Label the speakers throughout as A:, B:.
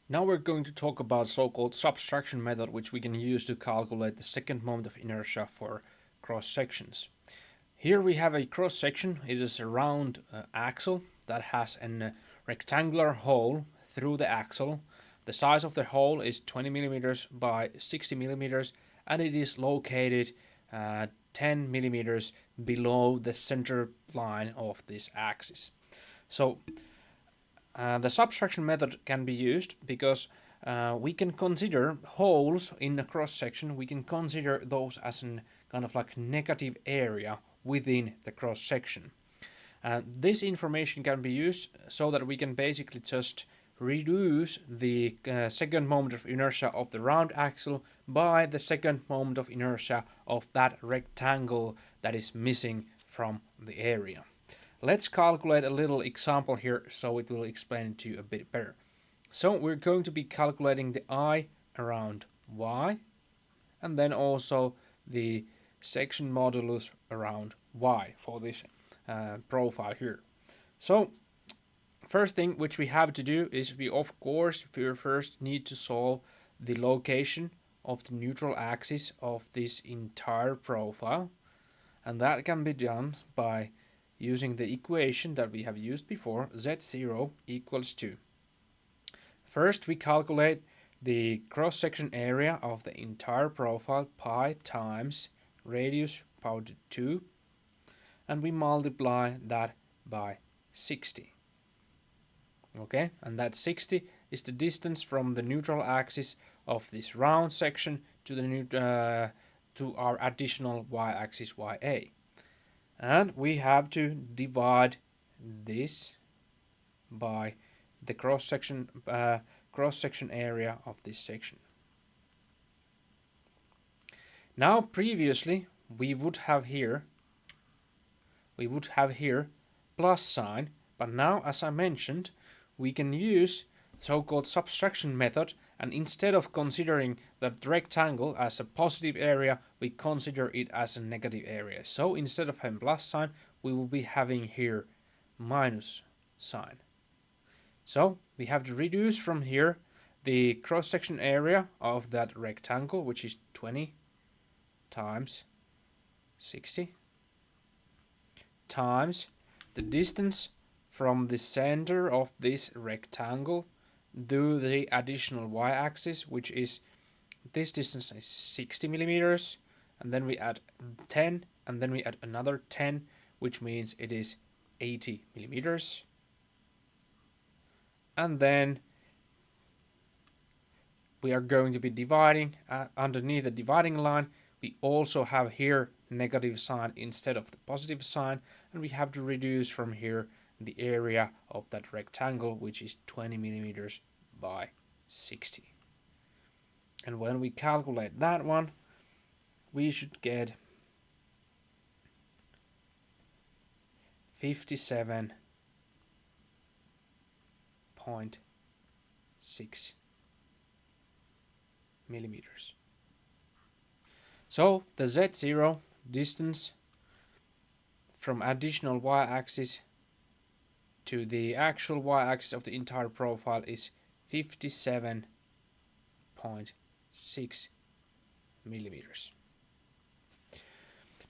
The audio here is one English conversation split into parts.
A: Now we're going to talk about so-called subtraction method, which we can use to calculate the second moment of inertia for cross sections. Here we have a cross section. It is a round axle that has a rectangular hole through the axle. The size of the hole is 20 millimeters by 60 millimeters, and it is located 10 millimeters below the center line of this axis. So the subtraction method can be used because we can consider holes in a cross section. We can consider those as a kind of like negative area within the cross section. This information can be used so that we can basically just reduce the second moment of inertia of the round axle by the second moment of inertia of that rectangle that is missing from the area. Let's calculate a little example here so it will explain it to you a bit better. So we're going to be calculating the I around Y and then also the section modulus around Y for this profile here. So first thing which we have to do is we first need to solve the location of the neutral axis of this entire profile, and that can be done by using the equation that we have used before, z0 equals to. First we calculate the cross-section area of the entire profile, pi times radius power to 2, and we multiply that by 60. Okay, and that 60 is the distance from the neutral axis of this round section to the to our additional y-axis ya. And we have to divide this by the cross-section area of this section. Now previously we would have here plus sign, but now as I mentioned we can use so-called subtraction method, and instead of considering that rectangle as a positive area, we consider it as a negative area. So instead of having plus sign, we will be having here minus sign. So we have to reduce from here the cross-section area of that rectangle, which is 20 times 60 times the distance from the center of this rectangle to the additional y-axis, which is this distance is 60 millimeters, and then we add 10, and then we add another 10, which means it is 80 millimeters. And then we are going to be dividing underneath the dividing line. We also have here negative sign instead of the positive sign, and we have to reduce from here the area of that rectangle, which is 20 millimeters by 60. And when we calculate that one, we should get 57.6 millimeters. So the Z0 distance from additional y-axis to the actual y-axis of the entire profile is 57.6 millimeters.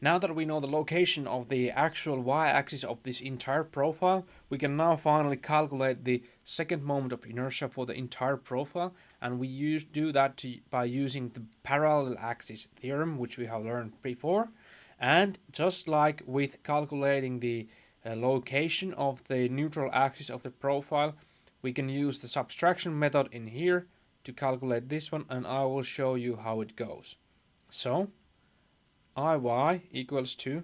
A: Now that we know the location of the actual y-axis of this entire profile, we can now finally calculate the second moment of inertia for the entire profile, and we do that by using the parallel axis theorem, which we have learned before. And just like with calculating the location of the neutral axis of the profile, we can use the subtraction method in here to calculate this one, and I will show you how it goes. So Iy equals to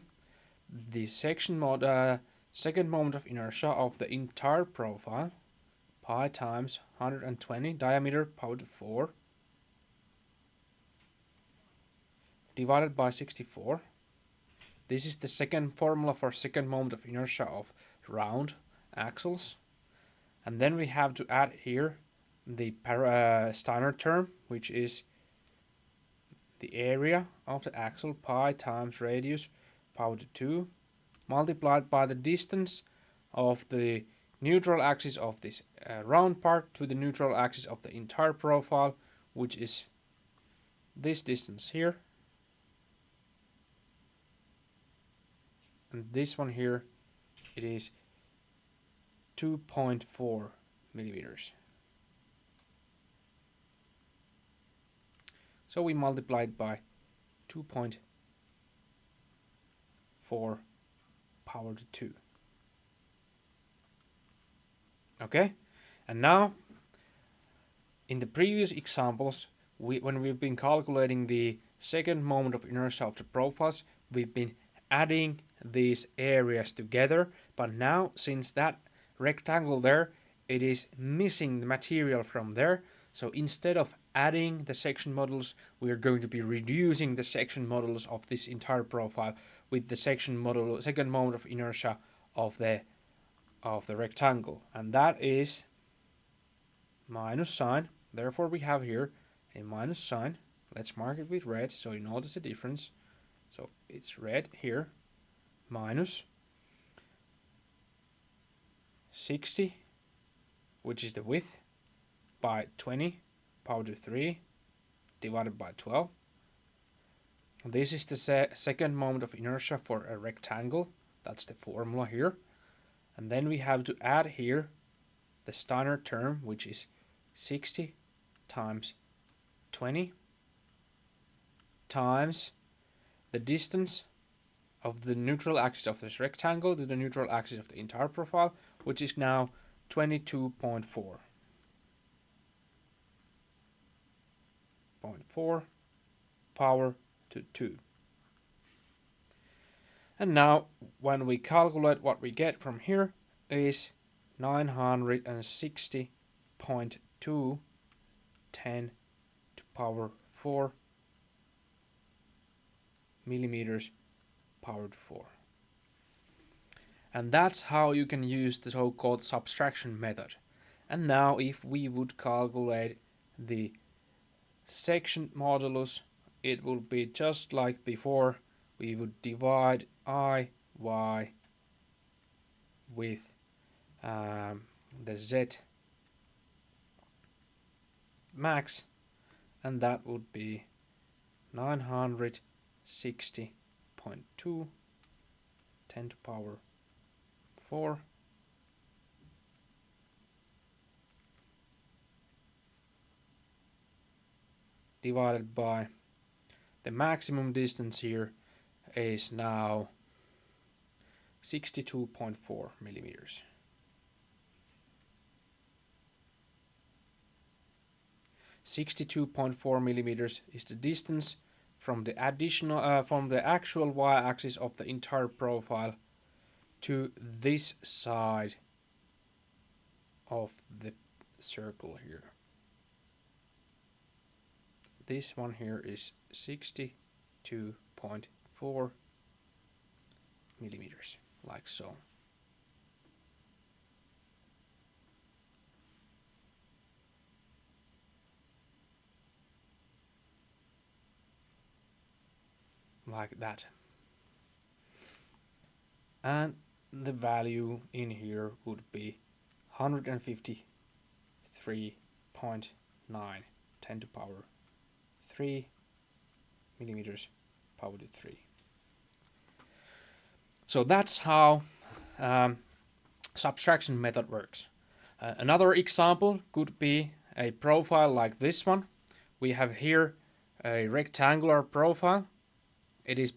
A: the second moment of inertia of the entire profile, pi times 120 diameter power to 4 divided by 64. This is the second formula for second moment of inertia of round axles. And then we have to add here the Steiner term, which is the area of the axle, pi times radius power to 2, multiplied by the distance of the neutral axis of this round part to the neutral axis of the entire profile, which is this distance here, and this one here, it is 2.4 millimeters. So we multiply it by 2.4 power to 2. Okay, and now in the previous examples, when we've been calculating the second moment of inertia of the profiles, we've been adding these areas together, but now since that rectangle there, it is missing the material from there, so instead of adding the section modulus, we are going to be reducing the section modulus of this entire profile with the second moment of inertia of the rectangle, and that is minus sign. Therefore we have here a minus sign. Let's mark it with red so you notice the difference. So it's red here, minus 60, which is the width, by 20 power to 3 divided by 12. This is the second moment of inertia for a rectangle. That's the formula here. And then we have to add here the Steiner term, which is 60 times 20 times the distance of the neutral axis of this rectangle to the neutral axis of the entire profile, which is now 22.4. 0.4 power to 2. And now when we calculate, what we get from here is 960.2 10 to power 4 millimeters power to 4. And that's how you can use the so-called subtraction method. And now if we would calculate the section modulus, it will be just like before. We would divide I, Y with the Z max, and that would be 960.2 10 to power 4 divided by the maximum distance here is now 62.4 millimeters. 62.4 millimeters is the distance from the actual y-axis of the entire profile to this side of the circle here. This one here is 62.4 millimeters, like so. Like that. And the value in here would be 153.9 10 to power 3 millimeters power to 3. So that's how subtraction method works. Another example could be a profile like this one. We have here a rectangular profile. It is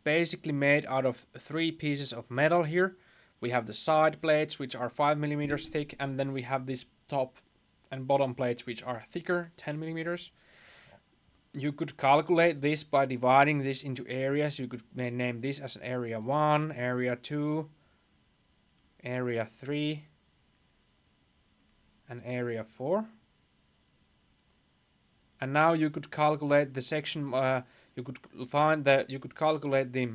A: basically made out of 3 pieces of metal here. We have the side plates, which are 5 millimeters thick, and then we have these top and bottom plates, which are thicker, 10 millimeters. You could calculate this by dividing this into areas. You could name this as area 1, area 2, area 3, and area 4. And now you could calculate the section. You could calculate the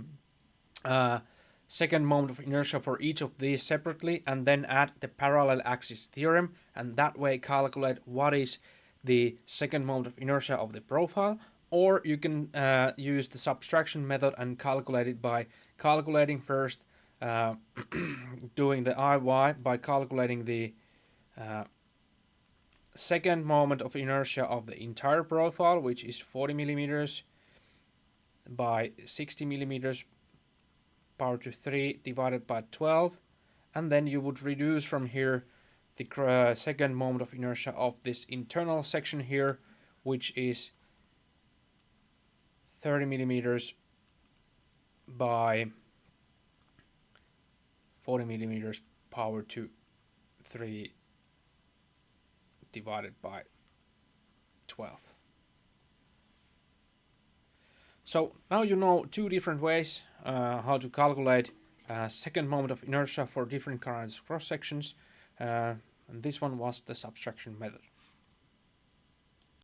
A: second moment of inertia for each of these separately, and then add the parallel axis theorem, and that way calculate what is the second moment of inertia of the profile. Or you can use the subtraction method and calculate it by calculating first doing the IY by calculating the second moment of inertia of the entire profile, which is 40 millimeters by 60 millimeters power to 3 divided by 12, and then you would reduce from here the second moment of inertia of this internal section here, which is 30 millimeters by 40 millimeters power to 3 divided by 12. So now you know two different ways how to calculate second moment of inertia for different kinds of cross sections, and this one was the subtraction method.